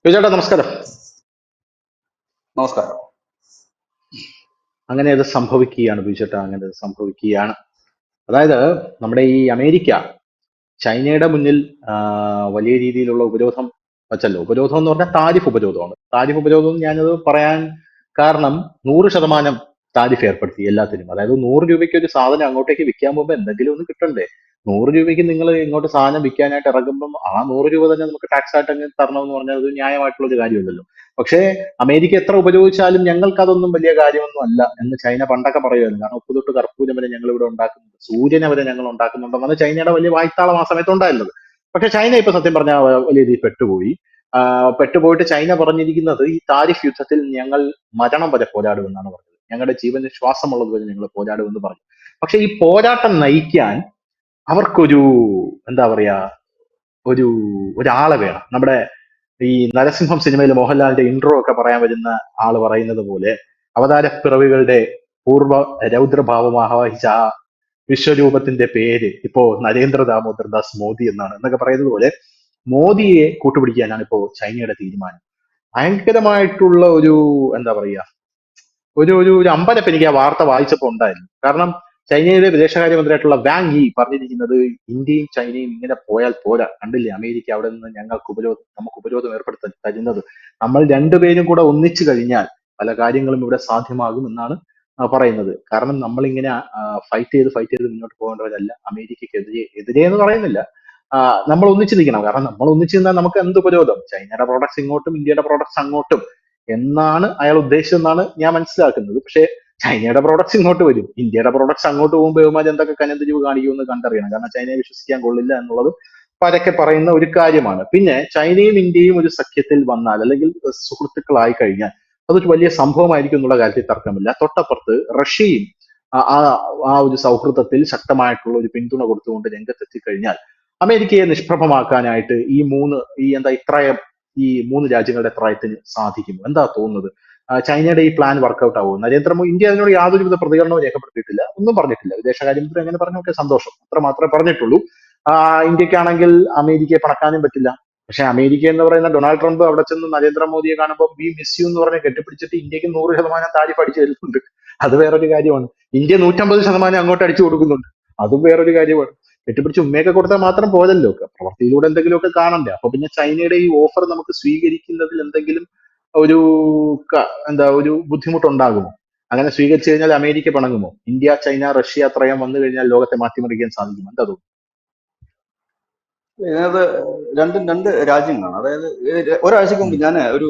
വിജയേട്ടാ നമസ്കാരം. നമസ്കാരം. അങ്ങനെ അത് സംഭവിക്കുകയാണ് വിജയേട്ടാ, അങ്ങനെ അത് സംഭവിക്കുകയാണ്. അതായത് നമ്മുടെ ഈ അമേരിക്ക ചൈനയുടെ മുന്നിൽ ആ, വലിയ രീതിയിലുള്ള ഉപരോധം വച്ചല്ലോ. ഉപരോധം എന്ന് പറഞ്ഞാൽ താരിഫ് ഉപരോധമാണ്. താരിഫ് ഉപരോധം ഞാനത് പറയാൻ കാരണം 100% താരിഫ് ഏർപ്പെടുത്തി എല്ലാത്തിനും. അതായത് 100 രൂപയ്ക്ക് ഒരു സാധനം അങ്ങോട്ടേക്ക് വിൽക്കാൻ പോകുമ്പോൾ എന്തെങ്കിലും ഒന്ന് കിട്ടണ്ടേ. 100 രൂപയ്ക്ക് നിങ്ങൾ ഇങ്ങോട്ട് സാധനം വിൽക്കാനായിട്ട് ഇറങ്ങുമ്പം ആ 100 രൂപ തന്നെ നമുക്ക് ടാക്സ് ആയിട്ട് അങ്ങ് തരണമെന്ന് പറഞ്ഞാൽ അത് ന്യായമായിട്ടുള്ള ഒരു കാര്യമല്ലല്ലോ. പക്ഷേ അമേരിക്ക എത്ര ഉപരോധിച്ചാലും ഞങ്ങൾക്ക് അതൊന്നും വലിയ കാര്യമൊന്നും അല്ല എന്ന് ചൈന പണ്ടൊക്കെ പറയുമായിരുന്നു. കാരണം ഉപ്പ് തൊട്ട് കർപ്പൂരം വരെ ഞങ്ങൾ ഇവിടെ ഉണ്ടാക്കുന്നുണ്ട്, സൂര്യനെ വരെ ഞങ്ങൾ ഉണ്ടാക്കുന്നുണ്ടെന്നാണ് ചൈനയുടെ വലിയ വായ്ത്താളം ആ സമയത്ത് ഉണ്ടായിരുന്നത്. പക്ഷെ ചൈന ഇപ്പൊ സത്യം പറഞ്ഞാൽ വലിയ രീതിയിൽ പെട്ടുപോയി. പെട്ടുപോയിട്ട് ചൈന പറഞ്ഞിരിക്കുന്നത് ഈ താരിഫ് യുദ്ധത്തിൽ ഞങ്ങൾ മരണം വരെ പോരാടുമെന്നാണ് പറഞ്ഞത്. ഞങ്ങളുടെ ജീവന് ശ്വാസമുള്ളത് വരെ ഞങ്ങൾ പോരാടുമെന്ന് പറഞ്ഞു. പക്ഷെ ഈ പോരാട്ടം നയിക്കാൻ അവർക്കൊരു, എന്താ പറയാ, ഒരു ഒരാളെ വേണം. നമ്മുടെ ഈ നരസിംഹം സിനിമയിൽ മോഹൻലാലിന്റെ ഇൻട്രോ ഒക്കെ പറയാൻ വരുന്ന ആള് പറയുന്നത് പോലെ അവതാരപ്പിറവികളുടെ പൂർവ്വ രൗദ്രഭാവമാവഹിച്ച ആ വിശ്വരൂപത്തിന്റെ പേര് ഇപ്പോ നരേന്ദ്ര ദാമോദർ ദാസ് മോദി എന്നാണ് എന്നൊക്കെ പറയുന്നത് പോലെ മോദിയെ കൂട്ടുപിടിക്കാനാണ് ഇപ്പോ ചൈനയുടെ തീരുമാനം. ഭയങ്കരമായിട്ടുള്ള ഒരു, എന്താ പറയാ, ഒരു അമ്പരപ്പ് എനിക്ക് ആ വാർത്ത വായിച്ചപ്പോൾ ഉണ്ടായിരുന്നു. കാരണം ചൈനയിലെ വിദേശകാര്യമന്ത്രിയായിട്ടുള്ള വാങ് യി പറഞ്ഞിരിക്കുന്നത് ഇന്ത്യയും ചൈനയും ഇങ്ങനെ പോയാൽ പോരാ, കണ്ടില്ലേ അമേരിക്ക അവിടെ നിന്ന് ഞങ്ങൾക്ക് നമുക്ക് ഉപരോധം ഏർപ്പെടുത്തി തരുന്നത്, നമ്മൾ രണ്ടുപേരും കൂടെ ഒന്നിച്ചു കഴിഞ്ഞാൽ പല കാര്യങ്ങളും ഇവിടെ സാധ്യമാകും എന്നാണ് പറയുന്നത്. കാരണം നമ്മളിങ്ങനെ ഫൈറ്റ് ചെയ്ത് മുന്നോട്ട് പോകേണ്ടവരല്ല. എതിരെ എന്ന് പറയുന്നില്ല. ആ, നമ്മൾ ഒന്നിച്ചു നിൽക്കണം. കാരണം നമ്മൾ ഒന്നിച്ചു നിന്നാൽ നമുക്ക് എന്ത് ഉപരോധം, ചൈനയുടെ പ്രോഡക്ട്സ് ഇങ്ങോട്ടും ഇന്ത്യയുടെ പ്രോഡക്ട്സ് അങ്ങോട്ടും എന്നാണ് അയാൾ ഉദ്ദേശിച്ചതെന്നാണ് ഞാൻ മനസ്സിലാക്കുന്നത്. പക്ഷേ ചൈനയുടെ പ്രോഡക്ട്സ് ഇങ്ങോട്ട് വരും, ഇന്ത്യയുടെ പ്രോഡക്ട്സ് അങ്ങോട്ട് പോകുമ്പോൾ ബഹുമാൻ എന്തൊക്കെ കനന്തിരിവ് കാണിക്കുമെന്ന് കണ്ടറിയണം. കാരണം ചൈനയെ വിശ്വസിക്കാൻ കൊള്ളില്ല എന്നുള്ളത് പരക്കെ പറയുന്ന ഒരു കാര്യമാണ്. പിന്നെ ചൈനയും ഇന്ത്യയും ഒരു സഖ്യത്തിൽ വന്നാൽ അല്ലെങ്കിൽ സുഹൃത്തുക്കളായി കഴിഞ്ഞാൽ അതൊരു വലിയ സംഭവമായിരിക്കും എന്നുള്ള കാര്യത്തിൽ തർക്കമില്ല. തൊട്ടപ്പുറത്ത് റഷ്യയും ആ ആ ആ ഒരു സൗഹൃദത്തിൽ ശക്തമായിട്ടുള്ള ഒരു പിന്തുണ കൊടുത്തുകൊണ്ട് രംഗത്തെത്തി കഴിഞ്ഞാൽ അമേരിക്കയെ നിഷ്പ്രഭമാക്കാനായിട്ട് ഈ മൂന്ന് രാജ്യങ്ങളുടെ ത്രയത്തിന് സാധിക്കും. എന്താ തോന്നുന്നത്? ചൈനയുടെ ഈ പ്ലാൻ വർക്കൗട്ട് ആവുമോ? ഇന്ത്യ അതിനോട് യാതൊരുവിധ പ്രതികരണവും രേഖപ്പെടുത്തിയിട്ടില്ല, ഒന്നും പറഞ്ഞിട്ടില്ല. വിദേശകാര്യമന്ത്രി അങ്ങനെ പറഞ്ഞൊക്കെ സന്തോഷം, അത്ര മാത്രമേ പറഞ്ഞിട്ടുള്ളൂ. ഇന്ത്യക്കാണെങ്കിൽ അമേരിക്കയെ പണക്കാനും പറ്റില്ല. പക്ഷെ അമേരിക്ക എന്ന് പറയുന്ന ഡൊണാൾഡ് ട്രംപ് അവിടെ ചെന്ന് നരേന്ദ്രമോദിയെ കാണുമ്പോൾ വി മിസ് യു എന്ന് പറഞ്ഞ് കെട്ടിപ്പിടിച്ചിട്ട് ഇന്ത്യക്ക് 100% താരിഫ് അടിച്ചു തരുന്നുണ്ട്. അത് വേറൊരു കാര്യമാണ്. ഇന്ത്യ 150% അങ്ങോട്ട് അടിച്ചു കൊടുക്കുന്നുണ്ട്. അതും വേറൊരു കാര്യമാണ്. കെട്ടിപ്പിടിച്ച് ഉമ്മയൊക്കെ കൊടുത്താൽ മാത്രം പോരല്ലോ, പ്രവർത്തിയിലൂടെ എന്തെങ്കിലുമൊക്കെ കാണണ്ടേ. അപ്പൊ പിന്നെ ചൈനയുടെ ഈ ഓഫർ നമുക്ക് സ്വീകരിക്കുന്നതിൽ എന്തെങ്കിലും ഒരു ഒരു ബുദ്ധിമുട്ടുണ്ടാകുമോ? അങ്ങനെ സ്വീകരിച്ചു കഴിഞ്ഞാൽ അമേരിക്ക പിണങ്ങുമോ? ഇന്ത്യ ചൈന റഷ്യ അത്രയും വന്നു കഴിഞ്ഞാൽ ലോകത്തെ മാറ്റിമറിക്കാൻ സാധിക്കും. എന്താ തോന്നുന്നു? ഇതിനകത്ത് രണ്ടും രണ്ട് രാജ്യങ്ങളാണ്. അതായത് ഒരാഴ്ചക്ക് മുമ്പ് ഞാൻ ഒരു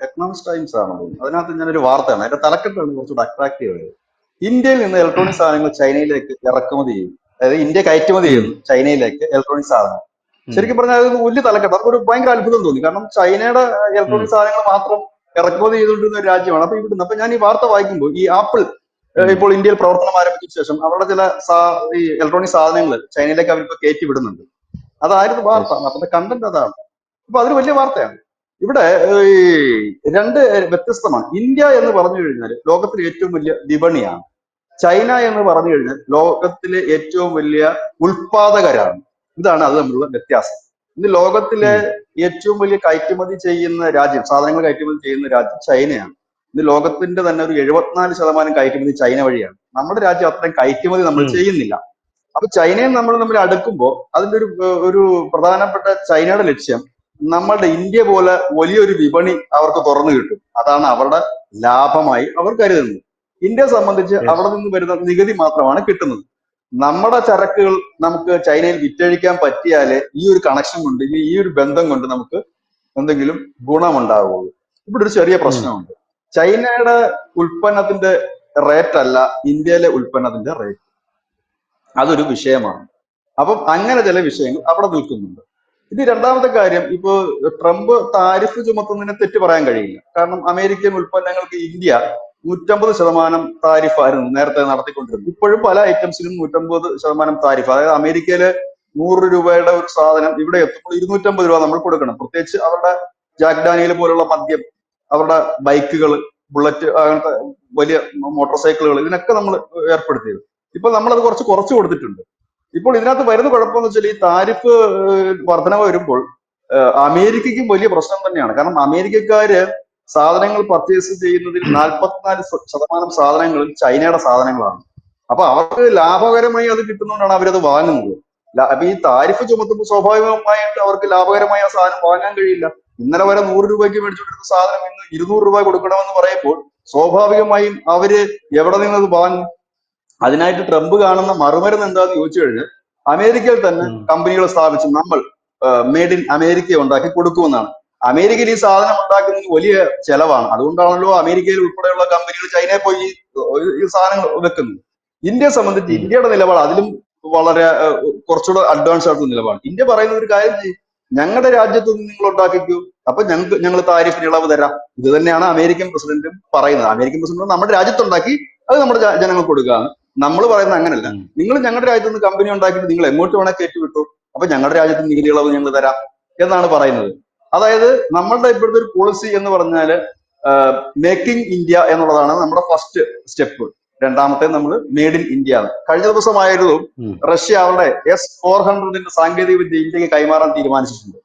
എക്കണോമിക്സ് ടൈംസ് ആണ് തോന്നുന്നു, അതിനകത്ത് ഞാനൊരു വാർത്തയാണ്, അതിന്റെ തലക്കെട്ടാണ് കുറച്ചുകൂടെ അട്രാക്റ്റീവ് ആയത്. ഇന്ത്യയിൽ നിന്ന് ഇലക്ട്രോണിക് സാധനങ്ങൾ ചൈനയിലേക്ക് ഇറക്കുമതി ചെയ്യും, അതായത് ഇന്ത്യ കയറ്റുമതി ഉം, ചെയ്യുന്നു ചൈനയിലേക്ക് ഇലക്ട്രോണിക് സാധനങ്ങൾ. ഉം, ശരിക്കും പറഞ്ഞാൽ അത് വലിയ തലക്കെട്ട്, അതൊക്കെ ഒരു ഭയങ്കര അത്ഭുതം തോന്നി. കാരണം ചൈനയുടെ ഉം, ഇലക്ട്രോണിക് സാധനങ്ങൾ മാത്രം ഇറക്കുമതി ചെയ്തുകൊണ്ടിരുന്ന ഒരു രാജ്യമാണ്. അപ്പൊ ഞാൻ ഈ വാർത്ത വായിക്കുമ്പോൾ ഈ ആപ്പിൾ ഉം. ഇപ്പോൾ ഇന്ത്യയിൽ പ്രവർത്തനം ആരംഭിച്ച ശേഷം അവരുടെ ചില ഈ ഇലക്ട്രോണിക് സാധനങ്ങൾ ചൈനയിലേക്ക് അവരിപ്പോ കയറ്റി വിടുന്നുണ്ട്. അതായിരുന്നു വാർത്ത, Yes. അപ്പത്തെ കണ്ടന്റ് അതാണ്. അപ്പൊ അതൊരു വലിയ വാർത്തയാണ്. ഇവിടെ ഈ രണ്ട് വ്യത്യസ്തമാണ്. ഇന്ത്യ എന്ന് പറഞ്ഞു കഴിഞ്ഞാൽ ലോകത്തിലെ ഏറ്റവും വലിയ വിപണിയാണ്. ചൈന എന്ന് പറഞ്ഞു കഴിഞ്ഞാൽ ലോകത്തിലെ ഏറ്റവും വലിയ ഉൽപാദകരാണ്. ഇതാണ് അത് തമ്മിലുള്ള വ്യത്യാസം. ഇന്ന് ലോകത്തിലെ ഉം. ഏറ്റവും വലിയ കയറ്റുമതി ചെയ്യുന്ന രാജ്യം, സാധനങ്ങൾ കയറ്റുമതി ചെയ്യുന്ന രാജ്യം ചൈനയാണ്. ഇന്ന് ലോകത്തിന്റെ തന്നെ ഒരു 74% കയറ്റുമതി ചൈന വഴിയാണ്. നമ്മുടെ രാജ്യം അത്രയും കയറ്റുമതി നമ്മൾ ഉം. ചെയ്യുന്നില്ല. അപ്പൊ ചൈനയും നമ്മൾ തമ്മിൽ അടുക്കുമ്പോൾ അതിന്റെ ഒരു പ്രധാനപ്പെട്ട ചൈനയുടെ ലക്ഷ്യം നമ്മളുടെ ഇന്ത്യ പോലെ വലിയൊരു വിപണി അവർക്ക് തുറന്നു കിട്ടും. അതാണ് അവരുടെ ലാഭമായി അവർ കരുതുന്നത്. ഇന്ത്യയെ സംബന്ധിച്ച് Yes. അവിടെ നിന്ന് വരുന്ന നികുതി മാത്രമാണ് കിട്ടുന്നത്. നമ്മുടെ ചരക്കുകൾ നമുക്ക് ചൈനയിൽ വിറ്റഴിക്കാൻ പറ്റിയാലേ ഈ ഒരു കണക്ഷൻ കൊണ്ട്, ഈ ഒരു ബന്ധം കൊണ്ട് നമുക്ക് എന്തെങ്കിലും ഗുണമുണ്ടാവുള്ളൂ. ഇവിടെ ഒരു ചെറിയ ഉം. പ്രശ്നമുണ്ട്. ചൈനയുടെ ഉൽപ്പന്നത്തിന്റെ റേറ്റ് അല്ല ഇന്ത്യയിലെ ഉൽപ്പന്നത്തിന്റെ റേറ്റ്. അതൊരു വിഷയമാണ്. അപ്പം അങ്ങനെ ചില വിഷയങ്ങൾ അവിടെ നിൽക്കുന്നുണ്ട്. ഇനി രണ്ടാമത്തെ കാര്യം, ഇപ്പോ ട്രംപ് താരിഫ് ചുമത്തുന്നതിനെ തെറ്റ് പറയാൻ കഴിയില്ല. കാരണം അമേരിക്കൻ ഉൽപ്പന്നങ്ങൾക്ക് ഇന്ത്യ 150% താരിഫായിരുന്നു നേരത്തെ നടത്തിക്കൊണ്ടിരുന്നത്. ഇപ്പോഴും പല ഐറ്റംസിനും 150% താരിഫ്. അതായത് അമേരിക്കയിലെ 100 രൂപയുടെ ഒരു സാധനം ഇവിടെ എത്തുമ്പോൾ 250 രൂപ നമ്മൾ കൊടുക്കണം. പ്രത്യേകിച്ച് അവരുടെ ജാക്ക് ഡാനിയൽ പോലുള്ള മദ്യം, അവരുടെ ബൈക്കുകൾ, ബുള്ളറ്റ്, അങ്ങനത്തെ വലിയ മോട്ടോർ സൈക്കിളുകൾ, ഇതിനൊക്കെ നമ്മൾ ഏർപ്പെടുത്തിയത്. ഇപ്പൊ നമ്മളത് കുറച്ച് കൊടുത്തിട്ടുണ്ട്. ഇപ്പോൾ ഇതിനകത്ത് വരുന്ന കുഴപ്പമെന്ന് വെച്ചാൽ ഈ താരിഫ് വർധന വരുമ്പോൾ അമേരിക്കയ്ക്കും വലിയ പ്രശ്നം തന്നെയാണ്. കാരണം അമേരിക്കക്കാര് സാധനങ്ങൾ പർച്ചേസ് ചെയ്യുന്നതിൽ 44% സാധനങ്ങളും ചൈനയുടെ സാധനങ്ങളാണ്. അപ്പൊ അവർക്ക് ലാഭകരമായി അത് കിട്ടുന്നതുകൊണ്ടാണ് അവരത് വാങ്ങുന്നത്. അപ്പൊ ഈ താരിഫ് ചുമത്തുമ്പോൾ സ്വാഭാവികമായിട്ട് അവർക്ക് ലാഭകരമായി ആ സാധനം വാങ്ങാൻ കഴിയില്ല. ഇന്നലെ വരെ 100 രൂപയ്ക്ക് മേടിച്ചുകൊണ്ടിരുന്ന സാധനം ഇന്ന് 200 രൂപ കൊടുക്കണമെന്ന് പറയുമ്പോൾ സ്വാഭാവികമായും അവര് എവിടെ നിന്നത് വാങ്ങും? അതിനായിട്ട് ട്രംപ് കാണുന്ന മറുമരുന്ന് എന്താന്ന് ചോദിച്ചു കഴിഞ്ഞാൽ അമേരിക്കയിൽ തന്നെ ഉം. കമ്പനികൾ സ്ഥാപിച്ച് നമ്മൾ മെയ്ഡ് ഇൻ അമേരിക്ക ഉണ്ടാക്കി കൊടുക്കുമെന്നാണ്. അമേരിക്കയിൽ ഈ സാധനം ഉണ്ടാക്കുന്നതിന് വലിയ ചെലവാണ്. അതുകൊണ്ടാണല്ലോ അമേരിക്കയിൽ ഉൾപ്പെടെയുള്ള കമ്പനികൾ ചൈനയിൽ പോയി ഈ സാധനങ്ങൾ വെക്കുന്നത്. ഇന്ത്യയെ സംബന്ധിച്ച് ഉം. ഇന്ത്യയുടെ നിലപാട് അതിലും വളരെ കുറച്ചുകൂടെ അഡ്വാൻസ് ആയിട്ടുള്ള നിലപാട്. ഇന്ത്യ പറയുന്ന ഒരു കാര്യം ചെയ്യും, ഞങ്ങളുടെ രാജ്യത്ത് നിന്ന് നിങ്ങൾ ഉണ്ടാക്കിക്കൂ, അപ്പൊ ഞങ്ങൾ താരിഫിന് ഇളവ് തരാം. ഇത് തന്നെയാണ് അമേരിക്കൻ പ്രസിഡന്റും പറയുന്നത്. അമേരിക്കൻ പ്രസിഡന്റ് നമ്മുടെ രാജ്യത്തുണ്ടാക്കി അത് നമ്മുടെ ജനങ്ങൾക്ക് കൊടുക്കുകയാണ്. നമ്മൾ പറയുന്നത് അങ്ങനല്ല, ഉം. നിങ്ങൾ ഞങ്ങളുടെ രാജ്യത്ത് നിന്ന് കമ്പനി ഉണ്ടാക്കിയിട്ട് നിങ്ങൾ എങ്ങോട്ട് വേണേൽ കയറ്റി വിട്ടു, അപ്പൊ ഞങ്ങളുടെ രാജ്യത്ത് നികുതി ഇളവ് ഞങ്ങൾ തരാം എന്നാണ് പറയുന്നത്. അതായത് നമ്മളുടെ ഇപ്പോഴത്തെ ഒരു പോളിസി എന്ന് പറഞ്ഞാല് മേക്കിംഗ് ഇന്ത്യ എന്നുള്ളതാണ് നമ്മുടെ ഫസ്റ്റ് സ്റ്റെപ്പ്. രണ്ടാമത്തെ നമ്മൾ മെയ്ഡ് ഇൻ ഇന്ത്യ ആണ്. കഴിഞ്ഞ ദിവസമായിരുന്നു ഉം. റഷ്യ അവരുടെ S-400 സാങ്കേതിക വിദ്യ ഇന്ത്യക്ക് കൈമാറാൻ തീരുമാനിച്ചിട്ടുണ്ട്.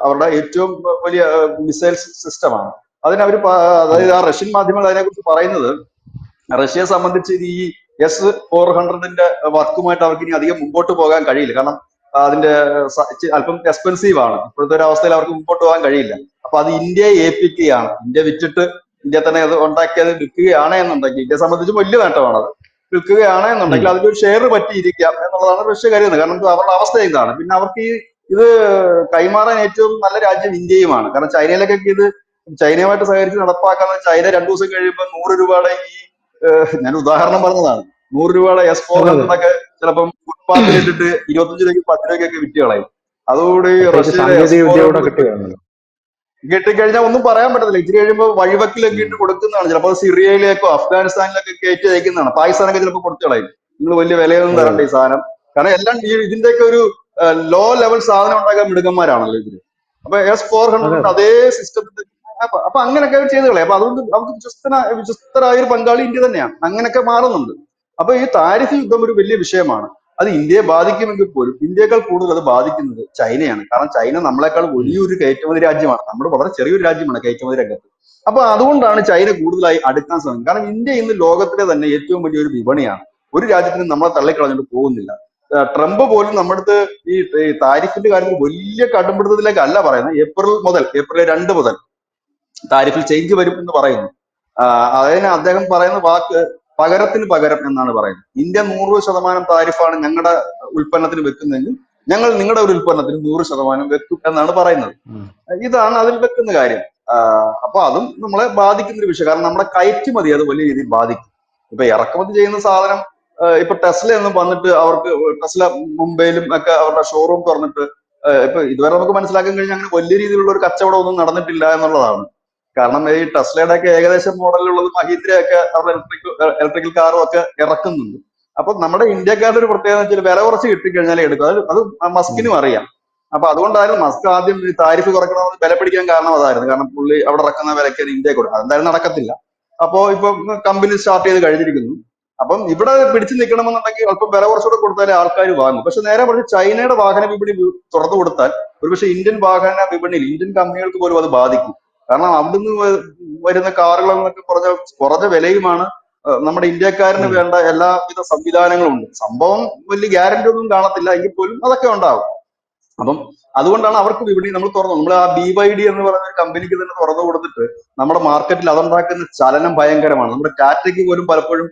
അവരുടെ ഏറ്റവും വലിയ മിസൈൽ സിസ്റ്റമാണ്. അതിനവർ ഉം. അതായത് ആ റഷ്യൻ മാധ്യമങ്ങൾ അതിനെക്കുറിച്ച് പറയുന്നത് റഷ്യയെ സംബന്ധിച്ച് ഈ S-400 വർക്കുമായിട്ട് അവർക്ക് ഇനി അധികം മുമ്പോട്ട് പോകാൻ കഴിയില്ല. കാരണം അതിന്റെ അല്പം എക്സ്പെൻസീവ് ആണ്. ഇപ്പോഴത്തെ ഒരു അവസ്ഥയിൽ അവർക്ക് മുമ്പോട്ട് പോകാൻ കഴിയില്ല. അപ്പൊ അത് ഇന്ത്യയെ ഏൽപ്പിക്കുകയാണ്. ഇന്ത്യ വിറ്റിട്ട് ഇന്ത്യ തന്നെ അത് ഉണ്ടാക്കിയത് വിൽക്കുകയാണ് എന്നുണ്ടെങ്കിൽ ഇന്ത്യയെ സംബന്ധിച്ച് വലിയ നേട്ടമാണ്. അത് വിൽക്കുകയാണ് ഉം. എന്നുണ്ടെങ്കിൽ അതിന്റെ ഒരു ഷെയർ പറ്റിയിരിക്കാം എന്നുള്ളതാണ് റഷ്യ കരുതുന്നത്. കാരണം അവരുടെ അവസ്ഥ ഇതാണ്. പിന്നെ അവർക്ക് ഇത് കൈമാറാൻ ഏറ്റവും നല്ല രാജ്യം ഇന്ത്യയുമാണ്. കാരണം ചൈനയിലേക്കൊക്കെ ഇത് ചൈനയുമായിട്ട് സഹകരിച്ച് നടപ്പാക്കാന്ന് ചൈന 2 ദിവസം കഴിയുമ്പോൾ 100 രൂപയുടെ ഞാൻ ഉദാഹരണം പറഞ്ഞതാണ്, 100 രൂപയുടെ അതെ അതെ. S-400 ചിലപ്പം ഫുട്പാത്തിൽ ഇട്ടിട്ട് 25 രൂപയ്ക്ക് 10 രൂപയ്ക്കൊക്കെ വിറ്റ് കളയും. അതോടുകൂടി പ്രത്യേകിച്ച് റഷ്യയുടെ സാങ്കേതിക വിദ്യ കൂടെ S-400 കിട്ടുകയാണല്ലോ. കിട്ടിക്കഴിഞ്ഞാൽ ഒന്നും പറയാൻ പറ്റത്തില്ല. ഇച്ചിരി കഴിയുമ്പോൾ വഴിവക്കിലൊക്കെ ഉം. ഇട്ട് കൊടുക്കുന്നതാണ്. ചിലപ്പോൾ സിറിയയിലേക്കോ അഫ്ഗാനിസ്ഥാനിലേക്കോ കയറ്റി അയക്കുന്നതാണ്. പാകിസ്ഥാനൊക്കെ ചിലപ്പോൾ കൊടുത്തു കളയും. നിങ്ങൾ വലിയ വിലയൊന്നും അതെ തരണ്ട അതെ. ഈ സാധനം. കാരണം എല്ലാം ഇതിന്റെയൊക്കെ ഒരു ലോ ലെവൽ സാധനം ഉണ്ടാക്കാൻ മിടുക്കന്മാരാണല്ലോ ഇവര്. അപ്പൊ അതെ S-400 അതെ. അതേ സിസ്റ്റത്തിന്റെ അപ്പൊ അങ്ങനെയൊക്കെ അവർ ചെയ്ത് കളയും. അപ്പൊ അതുകൊണ്ട് നമുക്ക് വിശ്വസ്തരായ ഒരു പങ്കാളി ഇന്ത്യ തന്നെയാണ്. അങ്ങനെയൊക്കെ മാറുന്നുണ്ട്. അപ്പൊ ഈ താരിഫ് യുദ്ധം ഒരു വലിയ വിഷയമാണ്. അത് ഇന്ത്യയെ ബാധിക്കുമെങ്കിൽ പോലും ഇന്ത്യയേക്കാൾ കൂടുതൽ അത് ബാധിക്കുന്നത് ചൈനയാണ്. കാരണം ചൈന നമ്മളെക്കാൾ ഉം. വലിയൊരു കയറ്റുമതി രാജ്യമാണ്. നമ്മൾ വളരെ ചെറിയൊരു രാജ്യമാണ് കയറ്റുമതി രംഗത്ത്. അപ്പൊ അതുകൊണ്ടാണ് ചൈന കൂടുതലായി അടുക്കാൻ ശ്രമിക്കുന്നത്. കാരണം ഇന്ത്യ ഇന്ന് ലോകത്തിലെ തന്നെ ഏറ്റവും വലിയൊരു വിപണിയാണ്. ഒരു രാജ്യത്തിനും നമ്മളെ തള്ളിക്കളഞ്ഞിട്ട് പോകുന്നില്ല. ട്രംപ് പോലും നമ്മുടെ അടുത്ത് ഈ താരിഫിന്റെ കാര്യത്തിൽ വലിയ കടുംപിടുത്തത്തിലേക്കല്ല പറയുന്നത്. ഏപ്രിൽ 2 മുതൽ താരിഫിൽ ചേഞ്ച് വരും എന്ന് പറയുന്നു. അതിന് അദ്ദേഹം പറയുന്ന വാക്ക് പകരത്തിന് പകരം എന്നാണ് പറയുന്നത്. ഇന്ത്യ 100% താരിഫാണ് ഞങ്ങളുടെ ഉൽപ്പന്നത്തിന് വെക്കുന്നതെങ്കിൽ ഞങ്ങൾ നിങ്ങളുടെ ഒരു ഉൽപ്പന്നത്തിന് 100% വെക്കും എന്നാണ് പറയുന്നത്. ഉം. ഇതാണ് അതിൽ വെക്കുന്ന കാര്യം. അപ്പൊ അതും നമ്മളെ ബാധിക്കുന്ന ഒരു വിഷയം. കാരണം നമ്മുടെ കയറ്റുമതി അത് വലിയ രീതിയിൽ ബാധിക്കും. ഇപ്പൊ ഇറക്കുമതി ചെയ്യുന്ന സാധനം ഇപ്പൊ ടെസ്ല എന്നും വന്നിട്ട് അവർക്ക് ടെസ്ല മുംബൈയിലും ഒക്കെ അവരുടെ ഷോറൂം തുറന്നിട്ട് ഇപ്പൊ ഇതുവരെ നമുക്ക് മനസ്സിലാക്കാൻ കഴിഞ്ഞാൽ അങ്ങനെ വലിയ രീതിയിലുള്ള ഒരു കച്ചവടം ഒന്നും നടന്നിട്ടില്ല എന്നുള്ളതാണ്. കാരണം ഈ ടെസ്ലയുടെ ഒക്കെ ഏകദേശം മോഡലിലുള്ളത് മഹീന്ദ്രയൊക്കെ അവരുടെ ഇലക്ട്രിക്കൽ കാറും ഒക്കെ ഇറക്കുന്നുണ്ട്. അപ്പൊ നമ്മുടെ ഇന്ത്യക്കാരുടെ ഒരു പ്രത്യേകത വെച്ചാൽ വില കുറച്ച് കിട്ടിക്കഴിഞ്ഞാലേ എടുക്കും. അത് ഉം. മസ്കിനും അറിയാം. അപ്പൊ അതുകൊണ്ടായിരുന്നു മസ്ക് ആദ്യം ഈ താരിഫ് കുറയ്ക്കണമെന്ന് വില പിടിക്കാൻ കാരണം അതായിരുന്നു. കാരണം പുള്ളി അവിടെ ഇറക്കുന്ന വിലയ്ക്ക് ഇന്ത്യയെ കൊടുക്കും. അതെന്തായാലും നടക്കത്തില്ല. അപ്പോ ഇപ്പൊ കമ്പനി സ്റ്റാർട്ട് ചെയ്ത് കഴിഞ്ഞിരിക്കുന്നു. അപ്പം ഇവിടെ പിടിച്ചു നിൽക്കണമെന്നുണ്ടെങ്കിൽ അല്പം വില കുറച്ചുകൂടെ കൊടുത്താലേ ആൾക്കാർ വാങ്ങും. പക്ഷെ നേരെ പറഞ്ഞ് ചൈനയുടെ വാഹന വിപണി തുറന്നു കൊടുത്താൽ ഒരുപക്ഷെ ഇന്ത്യൻ വാഹന വിപണിയിൽ ഇന്ത്യൻ കമ്പനികൾക്ക് പോലും അത് ബാധിക്കും. കാരണം അവിടുന്ന് വരുന്ന കാറുകളെന്നൊക്കെ കുറഞ്ഞ വിലയുമാണ്. നമ്മുടെ ഇന്ത്യക്കാരന് ഉം. വേണ്ട എല്ലാവിധ സംവിധാനങ്ങളും ഉണ്ട്. സംഭവം വലിയ ഗ്യാരണ്ടി ഒന്നും കാണത്തില്ല, എങ്കിൽ പോലും അതൊക്കെ ഉണ്ടാവും. അപ്പം അതുകൊണ്ടാണ് അവർക്ക് വിപണി നമ്മൾ തുറന്നു. നമ്മൾ ആ BYD എന്ന് പറയുന്ന ഒരു കമ്പനിക്ക് തന്നെ തുറന്നു കൊടുത്തിട്ട് നമ്മുടെ മാർക്കറ്റിൽ അതുണ്ടാക്കുന്ന ചലനം ഭയങ്കരമാണ്. നമ്മുടെ ടാറ്റയ്ക്ക് പോലും പലപ്പോഴും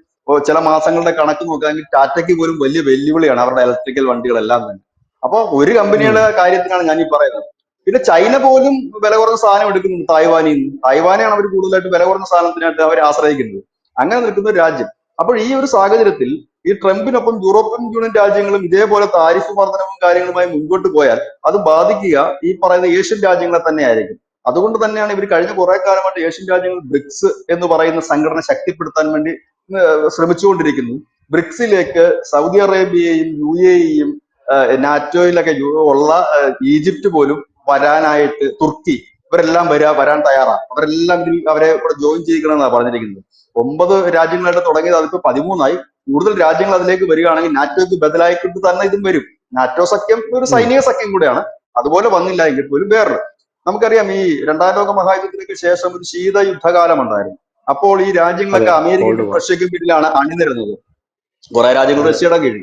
ചില മാസങ്ങളുടെ കണക്ക് നോക്കുകയാണെങ്കിൽ ടാറ്റയ്ക്ക് പോലും വലിയ വെല്ലുവിളിയാണ് അവരുടെ ഇലക്ട്രിക്കൽ വണ്ടികളെല്ലാം തന്നെ. അപ്പൊ ഒരു ഉം. കമ്പനിയുടെ കാര്യത്തിനാണ് ഞാൻ ഈ പറയുന്നത്. പിന്നെ ചൈന പോലും വില കുറഞ്ഞ സാധനം എടുക്കുന്നുണ്ട് തായ്വാനിൽ നിന്ന്. തായ്വാനെയാണ് അവർ കൂടുതലായിട്ട് വില കുറഞ്ഞ സാധനത്തിനായിട്ട് അവർ ആശ്രയിക്കുന്നത്. അങ്ങനെ നിൽക്കുന്ന ഒരു രാജ്യം. അപ്പോൾ ഈ ഒരു സാഹചര്യത്തിൽ ഈ ട്രംപിനൊപ്പം യൂറോപ്യൻ യൂണിയൻ രാജ്യങ്ങളും ഇതേപോലെ താരിഫ് വർധനവും കാര്യങ്ങളുമായി മുൻപോട്ട് പോയാൽ അത് ബാധിക്കുക ഈ പറയുന്ന ഏഷ്യൻ രാജ്യങ്ങളെ തന്നെ ആയിരിക്കും. അതുകൊണ്ട് തന്നെയാണ് ഇവർ കഴിഞ്ഞ കുറെ കാലമായിട്ട് ഏഷ്യൻ രാജ്യങ്ങൾ ബ്രിക്സ് എന്ന് പറയുന്ന സംഘടന ശക്തിപ്പെടുത്താൻ വേണ്ടി ശ്രമിച്ചുകൊണ്ടിരിക്കുന്നു. ബ്രിക്സിലേക്ക് സൗദി അറേബ്യയെയും UAEയും നാറ്റോയിലൊക്കെ ഉള്ള ഈജിപ്റ്റ് പോലും വരാനായിട്ട് തുർക്കി ഇവരെല്ലാം വരാൻ തയ്യാറാണ്. അവരെല്ലാം ഇതിൽ അവരെ ഇവിടെ ജോയിൻ ചെയ്യിക്കണമെന്നാണ് പറഞ്ഞിരിക്കുന്നത്. 9 രാജ്യങ്ങളായിട്ട് തുടങ്ങിയത് അതിപ്പോ 13ആയി. കൂടുതൽ രാജ്യങ്ങൾ അതിലേക്ക് വരികയാണെങ്കിൽ നാറ്റോയ്ക്ക് ബദലായിട്ട് തന്നെ ഇതും വരും. നാറ്റോ സഖ്യം ഒരു ഉം. സൈനിക സഖ്യം കൂടെയാണ്. അതുപോലെ വന്നില്ല എങ്കിൽ പോലും വേറൊരു നമുക്കറിയാം ഈ രണ്ടാം ലോക മഹായുദ്ധത്തിനൊക്കെ ശേഷം ഒരു ശീത യുദ്ധകാലം ഉണ്ടായിരുന്നു. അപ്പോൾ ഈ രാജ്യങ്ങളൊക്കെ അതെ, കോൾഡ് അമേരിക്കയ്ക്കും വാർ. റഷ്യയ്ക്കും കീഴിലാണ് അണിനിരുന്നത്. കുറെ രാജ്യങ്ങൾ അതെ. റഷ്യയുടെ കീഴിൽ,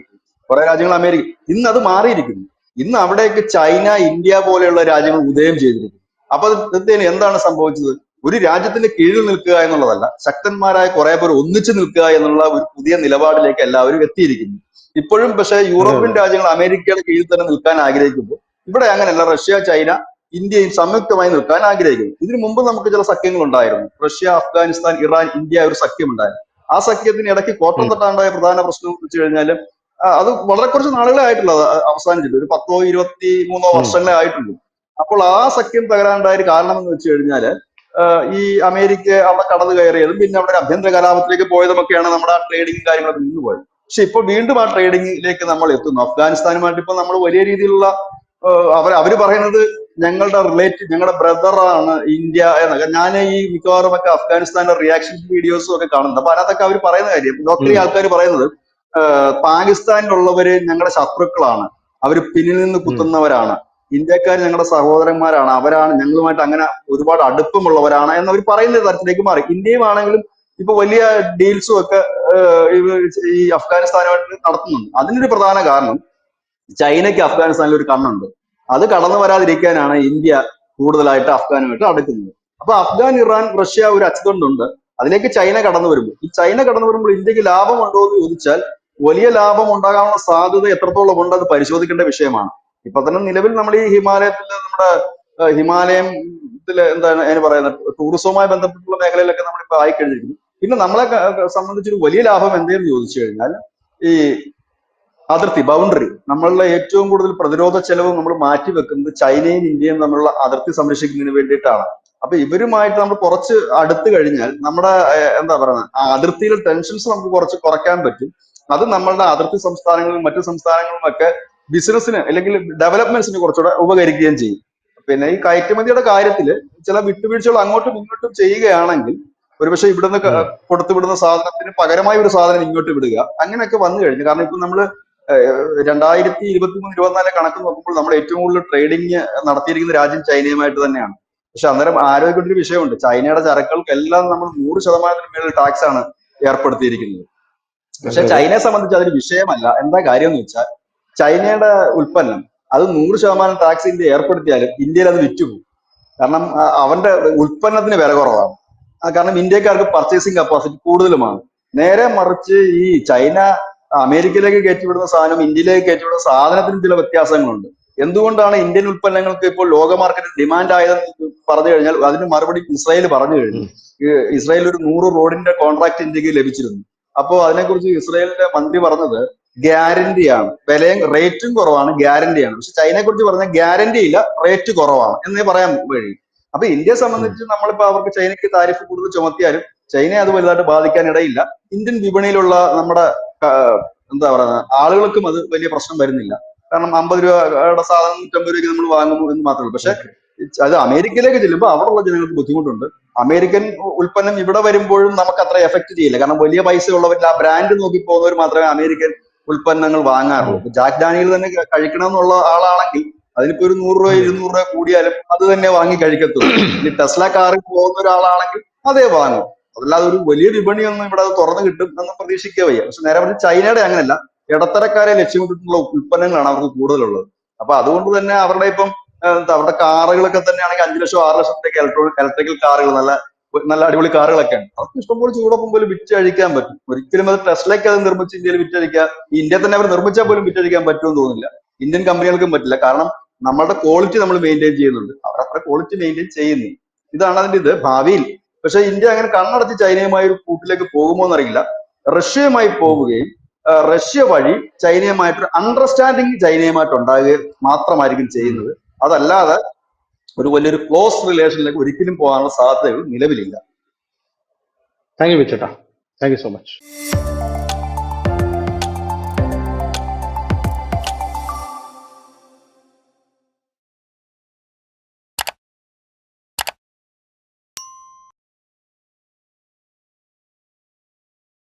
കുറെ രാജ്യങ്ങൾ അമേരിക്ക. ഇന്ന് അത് മാറിയിരിക്കുന്നു. ഇന്ന് അവിടേക്ക് ചൈന, ഇന്ത്യ പോലെയുള്ള രാജ്യങ്ങൾ ഉദയം ചെയ്തിരിക്കുന്നു. അപ്പൊ എന്താണ് സംഭവിച്ചത്? ഒരു രാജ്യത്തിന്റെ കീഴിൽ നിൽക്കുക എന്നുള്ളതല്ല, ശക്തന്മാരായ കുറെ പേർ ഒന്നിച്ചു നിൽക്കുക എന്നുള്ള ഒരു പുതിയ നിലപാടിലേക്ക് എല്ലാവരും എത്തിയിരിക്കുന്നു. ഇപ്പോഴും പക്ഷേ അതെ, യൂറോപ്യൻ അതെ. രാജ്യങ്ങൾ അമേരിക്കയുടെ കീഴിൽ തന്നെ നിൽക്കാൻ ആഗ്രഹിക്കുമ്പോൾ ഇവിടെ അങ്ങനെയല്ല. റഷ്യ, ചൈന, ഇന്ത്യയും സംയുക്തമായി നിൽക്കാൻ ആഗ്രഹിക്കുന്നു. ഇതിനു മുമ്പ് നമുക്ക് ചില സഖ്യങ്ങൾ ഉണ്ടായിരുന്നു. റഷ്യ, അഫ്ഗാനിസ്ഥാൻ, ഇറാൻ, ഇന്ത്യ ഒരു സഖ്യം ഉണ്ടായിരുന്നു. ആ സഖ്യത്തിന് ഇടയ്ക്ക് കോട്ടം ഉം. തട്ടാണ്ടായ പ്രധാന പ്രശ്നം എന്ന് വെച്ച് കഴിഞ്ഞാൽ അത് വളരെ കുറച്ച് നാളുകളെ ആയിട്ടുള്ളൂ അവസാനിച്ചിട്ട്. ഒരു 10-23 ഉം. വർഷങ്ങളെ ആയിട്ടുള്ളൂ. അപ്പോൾ ആ സഖ്യം തകരാണ്ടായ ഒരു കാരണം എന്ന് വെച്ച് കഴിഞ്ഞാല് ഈ അമേരിക്ക അവിടെ കടന്നു കയറിയതും പിന്നെ അവിടെ ഒരു ആഭ്യന്തര കലാപത്തിലേക്ക് പോയതുമൊക്കെയാണ് നമ്മുടെ ആ ട്രേഡിംഗ് കാര്യങ്ങളൊക്കെ നിന്ന് പോയത്. പക്ഷെ ഇപ്പോൾ വീണ്ടും ആ ട്രേഡിംഗിലേക്ക് നമ്മൾ എത്തുന്നു. അഫ്ഗാനിസ്ഥാനുമായിട്ട് ഇപ്പൊ നമ്മൾ വലിയ രീതിയിലുള്ള അവര് പറയുന്നത് ഞങ്ങളുടെ റിലേറ്റീവ്, ഞങ്ങളുടെ ബ്രദറാണ് ഇന്ത്യ എന്നൊക്കെ. ഞാൻ ഈ മിക്കവാറും ഒക്കെ അഫ്ഗാനിസ്ഥാന്റെ റിയാക്ഷൻ വീഡിയോസും ഒക്കെ കാണുന്നുണ്ട്. അപ്പൊ അതിനകത്തൊക്കെ അവർ പറയുന്ന കാര്യം, ലോക്കലി ഉം. ആൾക്കാർ പറയുന്നത് പാകിസ്ഥാനിലുള്ളവര് ഞങ്ങളുടെ ശത്രുക്കളാണ്, അവർ പിന്നിൽ നിന്ന് ഉം. കുത്തുന്നവരാണ്, ഇന്ത്യക്കാർ ഞങ്ങളുടെ സഹോദരന്മാരാണ്, അവരാണ് ഞങ്ങളുമായിട്ട് അങ്ങനെ ഒരുപാട് അടുപ്പമുള്ളവരാണ് എന്നവർ പറയുന്ന തരത്തിലേക്ക് മാറി. ഇന്ത്യയും ആണെങ്കിലും ഇപ്പൊ വലിയ ഡീൽസും ഒക്കെ ഈ അഫ്ഗാനിസ്ഥാനുമായിട്ട് നടത്തുന്നുണ്ട്. അതിനൊരു പ്രധാന കാരണം ചൈനയ്ക്ക് അഫ്ഗാനിസ്ഥാനിൽ ഒരു കണ്ണുണ്ട്. അത് കടന്നു വരാതിരിക്കാനാണ് ഇന്ത്യ കൂടുതലായിട്ട് അഫ്ഗാനുമായിട്ട് അടുക്കുന്നത്. അപ്പൊ അഫ്ഗാൻ, ഇറാൻ, റഷ്യ ഒരു അച്ചുതണ്ടുണ്ട്. അതിലേക്ക് ചൈന കടന്നു വരുമ്പോൾ, ഈ ചൈന കടന്നു വരുമ്പോൾ ഇന്ത്യക്ക് ലാഭമുണ്ടോ എന്ന് ചോദിച്ചാൽ വലിയ ലാഭം ഉണ്ടാകാനുള്ള സാധ്യത എത്രത്തോളം ഉണ്ട് അത് പരിശോധിക്കേണ്ട വിഷയമാണ്. ഇപ്പൊ തന്നെ നിലവിൽ നമ്മൾ ഈ ഹിമാലയത്തിൽ നമ്മുടെ ഹിമാലയത്തിലെ എന്താണ് അതിന് പറയുന്നത്, ടൂറിസവുമായി ബന്ധപ്പെട്ടുള്ള മേഖലയിലൊക്കെ നമ്മളിപ്പോ ആയിക്കഴിഞ്ഞിരിക്കുന്നു. പിന്നെ നമ്മളെ സംബന്ധിച്ചൊരു വലിയ ലാഭം എന്തെന്ന് ചോദിച്ചു കഴിഞ്ഞാൽ ഈ അതിർത്തി, ബൗണ്ടറി, നമ്മളുടെ ഏറ്റവും കൂടുതൽ പ്രതിരോധ ചെലവ് നമ്മൾ മാറ്റി വെക്കുന്നത് ചൈനയും ഇന്ത്യയും തമ്മിലുള്ള അതിർത്തി സംരക്ഷിക്കുന്നതിന് വേണ്ടിയിട്ടാണ്. അപ്പൊ ഇവരുമായിട്ട് നമ്മൾ കുറച്ച് അടുത്ത് കഴിഞ്ഞാൽ നമ്മുടെ എന്താ പറയുന്നത്, ആ അതിർത്തിയിലെ ടെൻഷൻസ് നമുക്ക് കുറച്ച് കുറയ്ക്കാൻ പറ്റും. അത് നമ്മളുടെ അതിർത്തി സംസ്ഥാനങ്ങളിലും മറ്റു സംസ്ഥാനങ്ങളിലും ഒക്കെ ബിസിനസ്സിന് അല്ലെങ്കിൽ ഡെവലപ്മെന്റ്സിന് കുറച്ചുകൂടെ ഉപകരിക്കുകയും ചെയ്യും. പിന്നെ ഈ കയറ്റുമതിയുടെ കാര്യത്തിൽ ചില വിട്ടുവീഴ്ചകൾ അങ്ങോട്ടും ഇങ്ങോട്ടും ചെയ്യുകയാണെങ്കിൽ ഒരുപക്ഷെ ഇവിടുന്ന് ഉം. കൊടുത്തുവിടുന്ന സാധനത്തിന് പകരമായി ഒരു സാധനം ഇങ്ങോട്ട് വിടുക, അങ്ങനെയൊക്കെ വന്നു കഴിഞ്ഞു. കാരണം ഇപ്പൊ നമ്മള് 2023-24 കണക്ക് നോക്കുമ്പോൾ നമ്മൾ ഏറ്റവും കൂടുതൽ ട്രേഡിങ് നടത്തിയിരിക്കുന്ന രാജ്യം ചൈനയുമായിട്ട് തന്നെയാണ്. പക്ഷെ അന്നേരം ആരോഗ്യക്കൊണ്ടൊരു വിഷയമുണ്ട്. ചൈനയുടെ ചരക്കുകൾക്കെല്ലാം നമ്മൾ 100% മേളിൽ ടാക്സ് ആണ് ഏർപ്പെടുത്തിയിരിക്കുന്നത്. പക്ഷെ അതെ, അതെ. ചൈനയെ സംബന്ധിച്ച് അതൊരു വിഷയമല്ല. എന്താ കാര്യം എന്ന് വെച്ചാൽ ചൈനയുടെ ഉൽപ്പന്നം അത് 100% ടാക്സ് ഇന്ത്യ ഏർപ്പെടുത്തിയാലും ഇന്ത്യയിൽ അത് വിറ്റുപോകും. കാരണം അവന്റെ ഉൽപ്പന്നത്തിന് വില കുറവാണ്. കാരണം ഇന്ത്യക്കാർക്ക് പർച്ചേസിങ് കപ്പാസിറ്റി കൂടുതലുമാണ്. നേരെ മറിച്ച് ഈ ചൈന അമേരിക്കയിലേക്ക് കയറ്റിവിടുന്ന സാധനം ഇന്ത്യയിലേക്ക് കയറ്റിവിടുന്ന സാധനത്തിന് ചില വ്യത്യാസങ്ങളുണ്ട്. എന്തുകൊണ്ടാണ് ഇന്ത്യൻ ഉൽപ്പന്നങ്ങൾക്ക് ഇപ്പോൾ ലോക മാർക്കറ്റിൽ ഡിമാൻഡ് ആയതെന്ന് പറഞ്ഞു കഴിഞ്ഞാൽ അതിന് മറുപടി ഇസ്രായേൽ പറഞ്ഞു കഴിഞ്ഞു. ഉം. ഇസ്രായേൽ ഒരു 100 റോഡിന്റെ കോൺട്രാക്ട് ഇന്ത്യക്ക് ലഭിച്ചിരുന്നു. അപ്പോൾ അതിനെക്കുറിച്ച് ഇസ്രായേലിന്റെ മന്ത്രി പറഞ്ഞത് ഗ്യാരണ്ടിയാണ്, വിലയും റേറ്റും കുറവാണ്, ഗ്യാരണ്ടിയാണ്. പക്ഷെ ചൈനയെ കുറിച്ച് പറഞ്ഞ ഗ്യാരണ്ടി ഇല്ല, റേറ്റ് കുറവാണ് എന്നേ പറയാൻ കഴിയും. അപ്പൊ ഇന്ത്യയെ ഉം. സംബന്ധിച്ച് നമ്മളിപ്പോ അവർക്ക് ചൈനയ്ക്ക് താരിഫ് കൂടുതൽ ചുമത്തിയാലും ചൈനയെ അത് വലുതായിട്ട് ബാധിക്കാൻ ഇടയില്ല. ഇന്ത്യൻ വിപണിയിലുള്ള നമ്മുടെ എന്താ പറയുക ആളുകൾക്കും അത് വലിയ പ്രശ്നം വരുന്നില്ല. കാരണം 50 രൂപയുടെ സാധനം 150 രൂപയ്ക്ക് നമ്മൾ വാങ്ങുന്നു എന്ന് മാത്രമേ ഉള്ളൂ. പക്ഷെ ഓക്കെ. അത് അമേരിക്കയിലേക്ക് ചെല്ലുമ്പോൾ അവിടെയുള്ള ജനങ്ങൾക്ക് ബുദ്ധിമുട്ടുണ്ട്. അമേരിക്കൻ ഉൽപ്പന്നം ഇവിടെ വരുമ്പോഴും നമുക്ക് അത്ര എഫക്ട് ചെയ്യില്ല. കാരണം വലിയ പൈസ ഉള്ളവരിൽ ആ ബ്രാൻഡ് നോക്കി പോകുന്നവർ മാത്രമേ അമേരിക്കൻ ഉൽപ്പന്നങ്ങൾ വാങ്ങാറുള്ളൂ. ഉം. ഇപ്പൊ ജാക്ക് ഡാനിയൽ തന്നെ കഴിക്കണം എന്നുള്ള ആളാണെങ്കിൽ അതിനിപ്പോ ഒരു 100 രൂപ ഉം. 200 രൂപ കൂടിയാലും അത് തന്നെ വാങ്ങി കഴിക്കത്തുള്ളൂ. ഇനി ടെസ്ല കാറിൽ പോകുന്ന ഒരാളാണെങ്കിൽ അതേ വാങ്ങും. അതല്ലാതെ ഒരു വലിയ വിപണിയൊന്നും ഇവിടെ അത് തുറന്നു കിട്ടും എന്ന് പ്രതീക്ഷിക്കുക വയ്യ. പക്ഷെ നേരെ മറിച്ച് ചൈനയുടെ അങ്ങനെയല്ല, ഇടത്തരക്കാരെ ലക്ഷ്യമിട്ടിട്ടുള്ള ഉൽപ്പന്നങ്ങളാണ് അവർക്ക് കൂടുതലുള്ളത്. അപ്പൊ അതുകൊണ്ട് തന്നെ അവരുടെ ഇപ്പം അവരുടെ കാറുകളൊക്കെ തന്നെയാണെങ്കിൽ 5 ലക്ഷം 6 ലക്ഷത്തേക്ക് ഇലക്ട്രിക്കൽ കാറുകൾ, നല്ല നല്ല അടിപൊളി കാറുകളൊക്കെയാണ്. അവർക്ക് ഇഷ്ടംപോലെ ചൂടൊപ്പം പോലും വിറ്റഴിക്കാൻ പറ്റും. ഒരിക്കലും അത് ടെസ്ലയ്ക്ക് അത് നിർമ്മിച്ച് ഇന്ത്യയിൽ വിറ്റഴിക്കാൻ, ഇന്ത്യയിൽ തന്നെ അവർ നിർമ്മിച്ചാൽ പോലും വിറ്റഴിക്കാൻ പറ്റുമെന്ന് തോന്നുന്നില്ല. ഇന്ത്യൻ കമ്പനികൾക്കും പറ്റില്ല. കാരണം നമ്മളുടെ ക്വാളിറ്റി നമ്മൾ മെയിൻറ്റെയിൻ ചെയ്യുന്നുണ്ട്, അവർ അത്ര ക്വാളിറ്റി മെയിൻറ്റെയിൻ ചെയ്യുന്നു. ഇതാണ് അതിന്റെ ഇത് ഭാവിയിൽ. പക്ഷെ ഇന്ത്യ അങ്ങനെ കണ്ണടച്ച് ചൈനയുമായി ഒരു കൂട്ടിലേക്ക് പോകുമോ എന്നറിയില്ല. റഷ്യയുമായി ഉം. പോവുകയും റഷ്യ വഴി ചൈനയുമായിട്ടൊരു അണ്ടർസ്റ്റാൻഡിങ് ചൈനയുമായിട്ട് ഉണ്ടാകുക മാത്രമായിരിക്കും ഉം. ചെയ്യുന്നത്. അതല്ലാതെ ഒരു വലിയൊരു ക്ലോസ് റിലേഷനിലേക്ക് ഒരിക്കലും പോകാനുള്ള സാധ്യതകൾ നിലവിലില്ല. താങ്ക് യു ബിച്ചേട്ടാ. Thank you so much.